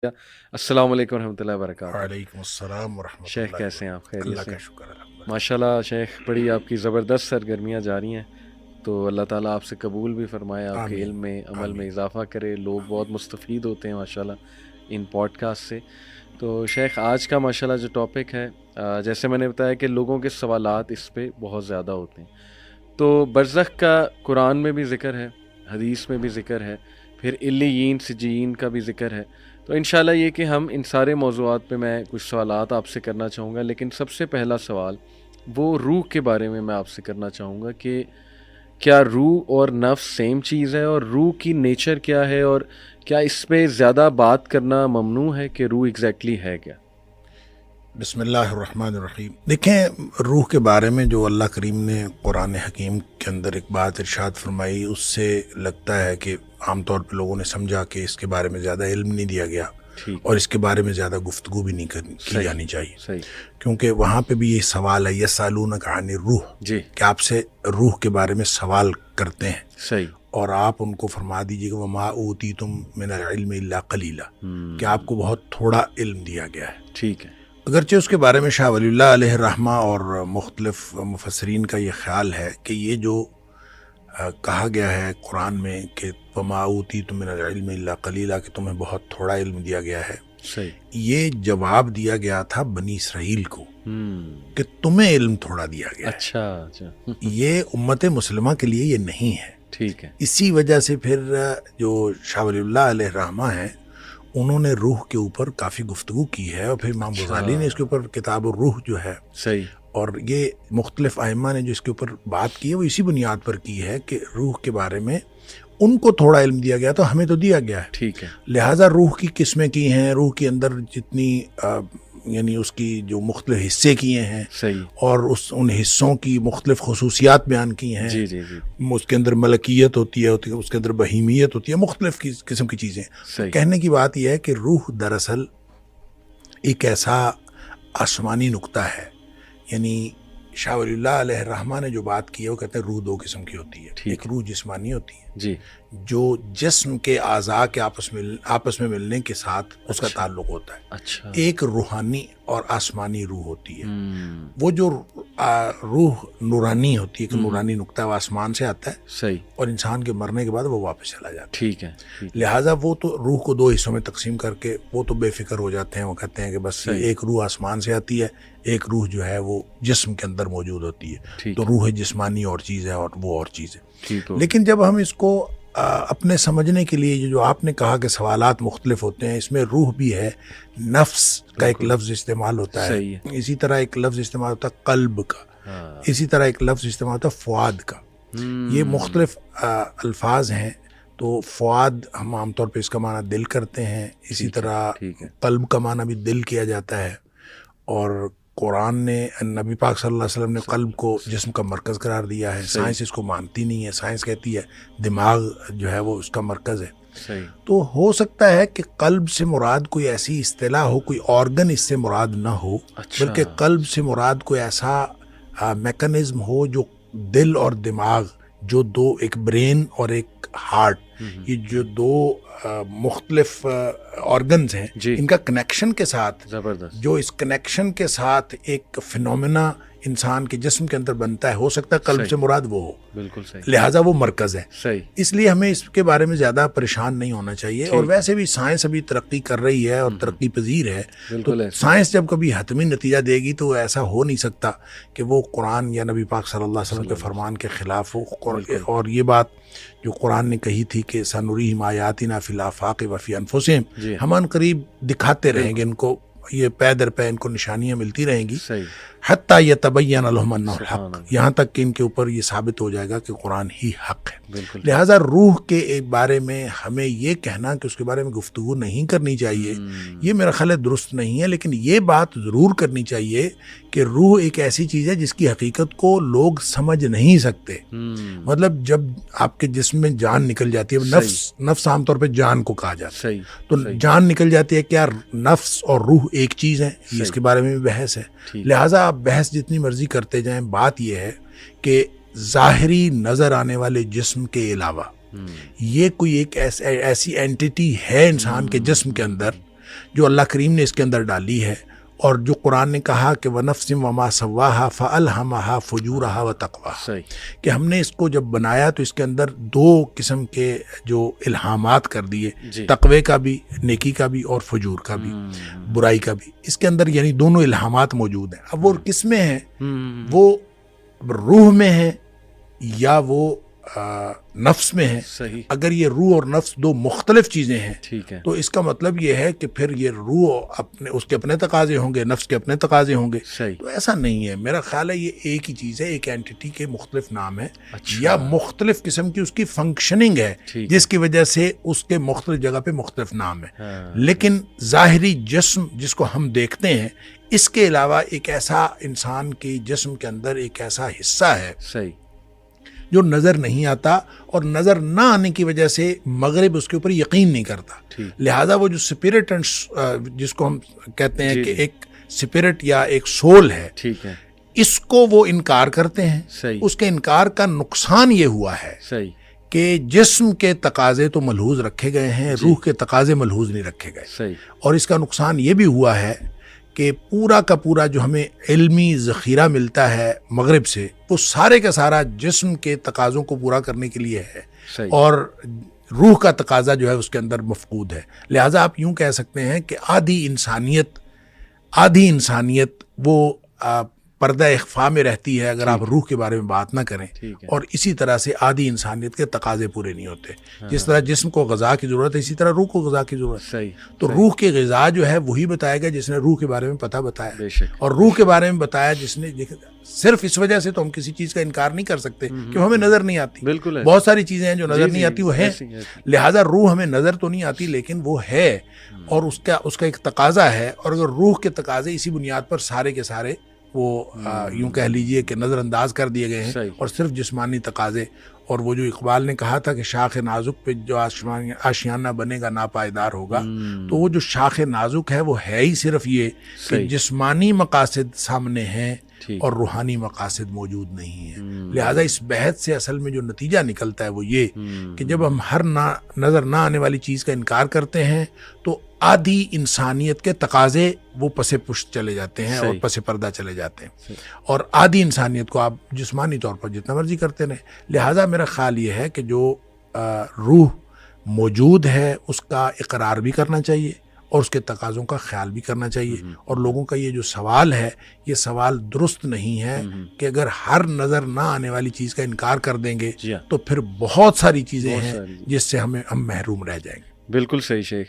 السلام علیکم ورحمۃ اللہ وبرکاتہ۔ وعلیکم السلام ورحمۃ شیخ اللہ کیسے ہیں آپ؟ وبرکاتہ۔ خیریت اللہ سے؟ کا شکر الحمدللہ۔ ماشاءاللہ شیخ، بڑی آپ کی زبردست سرگرمیاں جاری ہیں، تو اللہ تعالیٰ آپ سے قبول بھی فرمائے، آپ کے آمین علم میں عمل میں آمین۔ اضافہ کرے، لوگ بہت مستفید ہوتے ہیں ماشاءاللہ ان پوڈ کاسٹ سے۔ تو شیخ آج کا ماشاءاللہ جو ٹاپک ہے، جیسے میں نے بتایا کہ لوگوں کے سوالات اس پہ بہت زیادہ ہوتے ہیں، تو برزخ کا قرآن میں بھی ذکر ہے، حدیث میں بھی ذکر ہے، پھر علیین سجین کا بھی ذکر ہے۔ تو انشاءاللہ یہ کہ ہم ان سارے موضوعات پہ میں کچھ سوالات آپ سے کرنا چاہوں گا، لیکن سب سے پہلا سوال وہ روح کے بارے میں آپ سے کرنا چاہوں گا کہ کیا روح اور نفس سیم چیز ہے، اور روح کی نیچر کیا ہے، اور کیا اس پہ زیادہ بات کرنا ممنوع ہے کہ روح ایگزیکٹلی ہے کیا؟ بسم اللہ الرحمن الرحیم۔ دیکھیں، روح کے بارے میں جو اللہ کریم نے قرآن حکیم کے اندر ایک بات ارشاد فرمائی، اس سے لگتا ہے کہ عام طور پہ لوگوں نے سمجھا کہ اس کے بارے میں زیادہ علم نہیں دیا گیا، ٹھیک، اور اس کے بارے میں زیادہ گفتگو بھی نہیں کی صحیح جانی چاہیے، صحیح، کیونکہ وہاں پہ بھی یہ سوال ہے، یسألونک عن الروح، جی کہ آپ سے روح کے بارے میں سوال کرتے ہیں، صحیح، اور آپ ان کو فرما دیجیے کہ وما اوتیتم من العلم الا قلیلا، کہ آپ کو بہت تھوڑا علم دیا گیا ہے۔ ٹھیک ہے، اگرچہ اس کے بارے میں شاہ ولی اللہ علیہ الرحمہ اور مختلف مفسرین کا یہ خیال ہے کہ یہ جو کہا گیا ہے قرآن میں کہ وما اوتیتم من العلم الا قلیلا، کہ تمہیں بہت تھوڑا علم دیا گیا ہے، صحیح، یہ جواب دیا گیا تھا بنی اسرائیل کو کہ تمہیں علم تھوڑا دیا گیا ہے، اچھا اچھا، یہ امت مسلمہ کے لیے یہ نہیں ہے۔ ٹھیک ہے، اسی وجہ سے پھر جو شاہ ولی اللہ علیہ الرحمہ ہیں، انہوں نے روح کے اوپر کافی گفتگو کی ہے، اور پھر امام غزالی نے اس کے اوپر کتاب الروح جو ہے، صحیح، اور یہ مختلف ائمہ نے جو اس کے اوپر بات کی ہے وہ اسی بنیاد پر کی ہے کہ روح کے بارے میں ان کو تھوڑا علم دیا گیا تو ہمیں تو دیا گیا ہے، ٹھیک ہے، لہٰذا روح کی قسمیں کی ہیں، روح کے اندر جتنی یعنی اس کی جو مختلف حصے کیے ہیں، صحیح، اور ان حصوں کی مختلف خصوصیات بیان کی ہیں، جی جی جی، اس کے اندر ملکیت ہوتی ہے، اس کے اندر بہیمیت ہوتی ہے، مختلف قسم کی چیزیں۔ صحیح، کہنے کی بات یہ ہے کہ روح دراصل ایک ایسا آسمانی نقطہ ہے، یعنی شاہ ولی اللہ علیہ الرحمہ نے جو بات کی ہے وہ کہتے ہیں روح دو قسم کی ہوتی ہے، ٹھیک ایک روح جسمانی ہوتی ہے جی، جو جسم کے اعضاء کے آپس میں ملنے کے ساتھ اس کا تعلق ہوتا ہے، اچھا، ایک روحانی اور آسمانی روح ہوتی ہے۔ وہ جو روح نورانی ہوتی ہے، کہ نورانی نقطہ وہ آسمان سے آتا ہے، صحیح، اور انسان کے مرنے کے بعد وہ واپس چلا جاتا ہے، ٹھیک ہے، ٹھیک، لہٰذا وہ تو روح کو دو حصوں میں تقسیم کر کے وہ تو بے فکر ہو جاتے ہیں، وہ کہتے ہیں کہ بس صحیح، ایک روح آسمان سے آتی ہے، ایک روح جو ہے وہ جسم کے اندر موجود ہوتی ہے، ٹھیک تو روح جسمانی اور چیز ہے اور وہ اور چیز ہے۔ ٹھیک ہو، لیکن جب ہم اس کو اپنے سمجھنے کے لیے جو آپ نے کہا کہ سوالات مختلف ہوتے ہیں، اس میں روح بھی ہے، نفس کا ایک لفظ استعمال ہوتا ہے، صحیح ہے، اسی طرح ایک لفظ استعمال ہوتا ہے قلب کا، ہاں، اسی طرح ایک لفظ استعمال ہوتا ہے فؤاد کا، یہ مختلف الفاظ ہیں۔ تو فؤاد ہم عام طور پہ اس کا معنی دل کرتے ہیں، اسی طرح ٹھیک ہے، قلب کا معنی بھی دل کیا جاتا ہے، اور قرآن نے نبی پاک صلی اللہ علیہ وسلم نے قلب کو جسم کا مرکز قرار دیا ہے۔ سائنس اس کو مانتی نہیں ہے، سائنس کہتی ہے دماغ جو ہے وہ اس کا مرکز ہے۔ صحیح، تو ہو سکتا ہے کہ قلب سے مراد کوئی ایسی اصطلاح ہو، کوئی آرگن اس سے مراد نہ ہو، اچھا، بلکہ قلب سے مراد کوئی ایسا میکانزم ہو جو دل اور دماغ، جو دو، ایک برین اور ایک ہارٹ، یہ جو دو مختلف آرگنز ہیں، جی، ان کا کنیکشن کے ساتھ، زبردست، جو اس کنیکشن کے ساتھ ایک فینومینا انسان کے جسم کے اندر بنتا ہے، ہو سکتا ہے قلب سے مراد وہ ہو، بالکل صحیح، لہٰذا وہ مرکز ہے۔ صحیح، اس لیے ہمیں اس کے بارے میں زیادہ پریشان نہیں ہونا چاہیے، اور ویسے بھی سائنس ابھی ترقی کر رہی ہے اور ترقی پذیر ہے، تو بالکل ہے، سائنس جب کبھی حتمی نتیجہ دے گی تو ایسا ہو نہیں سکتا کہ وہ قرآن یا نبی پاک صلی اللہ علیہ وسلم کے فرمان کے خلاف ہو۔ اور یہ بات جو قرآن نے کہی تھی کہ سنریہم آیاتنا فی الآفاق وفی انفسہم، ہم ان قریب دکھاتے رہیں گے ان کو، یہ پے در پے ان کو نشانیاں ملتی رہیں گی، صحیح، حتیٰ یتبین لہم انہ الحق، یہاں تک کہ ان کے اوپر یہ ثابت ہو جائے گا کہ قرآن ہی حق ہے۔ بالکل، لہٰذا روح کے بارے میں ہمیں یہ کہنا کہ اس کے بارے میں گفتگو نہیں کرنی چاہیے، یہ میرا خیال ہے درست نہیں ہے، لیکن یہ بات ضرور کرنی چاہیے کہ روح ایک ایسی چیز ہے جس کی حقیقت کو لوگ سمجھ نہیں سکتے۔ مطلب جب آپ کے جسم میں جان نکل جاتی ہے، نفس عام طور پہ جان کو کہا جاتا ہے، صحیح، تو جان نکل جاتی ہے، کیا نفس اور روح ایک چیز ہے؟ اس کے بارے میں بھی بحث ہے، لہٰذا آپ بحث جتنی مرضی کرتے جائیں، بات یہ ہے کہ ظاہری نظر آنے والے جسم کے علاوہ یہ کوئی ایک ایسی اینٹیٹی ہے انسان کے جسم کے اندر جو اللہ کریم نے اس کے اندر ڈالی ہے، اور جو قرآن نے کہا کہ وَنَفْسٍ وَمَا سَوَّاهَا فَأَلْهَمَهَا فُجُورَهَا وَتَقْوَاهَا، صحیح، کہ ہم نے اس کو جب بنایا تو اس کے اندر دو قسم کے جو الہامات کر دیے، جی، تقوی کا بھی، نیکی کا بھی، اور فجور کا بھی، برائی کا بھی، اس کے اندر یعنی دونوں الہامات موجود ہیں۔ اب وہ کس میں ہیں؟ وہ روح میں ہے یا وہ نفس میں ہے؟ صحیح، اگر یہ روح اور نفس دو مختلف چیزیں ہیں ٹھیک ہے، تو اس کا مطلب یہ ہے کہ پھر یہ روح اس کے اپنے تقاضے ہوں گے، نفس کے اپنے تقاضے ہوں گے۔ صحیح، تو ایسا نہیں ہے، میرا خیال ہے یہ ایک ہی چیز ہے، ایک اینٹی کے مختلف نام ہے، اچھا، یا مختلف قسم کی اس کی فنکشننگ ہے ٹھیک جس کی وجہ سے اس کے مختلف جگہ پہ مختلف نام ہے۔ ہاں، لیکن ظاہری جسم جس کو ہم دیکھتے ہیں، اس کے علاوہ ایک ایسا انسان کے جسم کے اندر ایک ایسا حصہ ہے صحیح، جو نظر نہیں آتا، اور نظر نہ آنے کی وجہ سے مغرب اس کے اوپر یقین نہیں کرتا۔ ٹھیک، لہٰذا وہ جو اسپرٹ جس کو ہم کہتے ہیں جی، کہ جی، ایک اسپرٹ یا ایک سول ہے، ٹھیک ہے، اس کو وہ انکار کرتے ہیں۔ صحیح، اس کے انکار کا نقصان یہ ہوا ہے صحیح، کہ جسم کے تقاضے تو ملحوظ رکھے گئے ہیں، جی، روح کے تقاضے ملحوظ نہیں رکھے گئے، صحیح، اور اس کا نقصان یہ بھی ہوا ہے کہ پورا کا پورا جو ہمیں علمی ذخیرہ ملتا ہے مغرب سے، وہ سارے کا سارا جسم کے تقاضوں کو پورا کرنے کے لیے ہے، صحیح، اور روح کا تقاضا جو ہے اس کے اندر مفقود ہے۔ لہٰذا آپ یوں کہہ سکتے ہیں کہ آدھی انسانیت وہ پردہ اخفاء میں رہتی ہے اگر آپ روح کے بارے میں بات نہ کریں، ٹھیک ہے، اور اسی طرح سے آدھی انسانیت کے تقاضے پورے نہیں ہوتے۔ جس طرح جسم کو غذا کی ضرورت ہے، اسی طرح روح کو غذا کی ضرورت ہے۔ صحیح، تو روح کی غذا جو ہے وہی بتائے گا جس نے روح کے بارے میں پتہ بتایا، بے شک، اور روح کے بارے میں بتایا جس نے صرف اس وجہ سے تو ہم کسی چیز کا انکار نہیں کر سکتے کہ ہمیں نظر نہیں آتی۔ بالکل ہے، بہت ساری چیزیں ہیں جو نظر جی، نہیں جی، آتی، وہ ہیں، ایسی، ایسی، لہٰذا روح ہمیں نظر تو نہیں آتی لیکن وہ ہے، اور اس کا ایک تقاضا ہے، اور اگر روح کے تقاضے اسی بنیاد پر سارے کے سارے وہ یوں کہہ لیجئے کہ نظر انداز کر دیے گئے ہیں، صحیح، اور صرف جسمانی تقاضے، اور وہ جو اقبال نے کہا تھا کہ شاخ نازک پہ جو آشیانہ بنے گا ناپائیدار ہوگا، تو وہ جو شاخ نازک ہے وہ ہے ہی صرف یہ کہ صحیح، جسمانی مقاصد سامنے ہیں ٹھیک، اور روحانی مقاصد موجود نہیں ہیں۔ لہٰذا اس بحث سے اصل میں جو نتیجہ نکلتا ہے وہ یہ کہ جب ہم ہر نظر نہ آنے والی چیز کا انکار کرتے ہیں تو آدھی انسانیت کے تقاضے وہ پس پشت چلے جاتے ہیں اور صحیح، پس پردہ چلے جاتے ہیں، صحیح، اور آدھی انسانیت کو آپ جسمانی طور پر جتنا مرضی کرتے رہیں۔ لہٰذا میرا خیال یہ ہے کہ جو روح موجود ہے اس کا اقرار بھی کرنا چاہیے، اور اس کے تقاضوں کا خیال بھی کرنا چاہیے، اور لوگوں کا یہ جو سوال ہے یہ سوال درست نہیں ہے کہ اگر ہر نظر نہ آنے والی چیز کا انکار کر دیں گے جی ہاں، تو پھر بہت ساری چیزیں بہت ہیں ساری، جس سے ہم محروم رہ جائیں گے۔ بالکل صحیح شیخ۔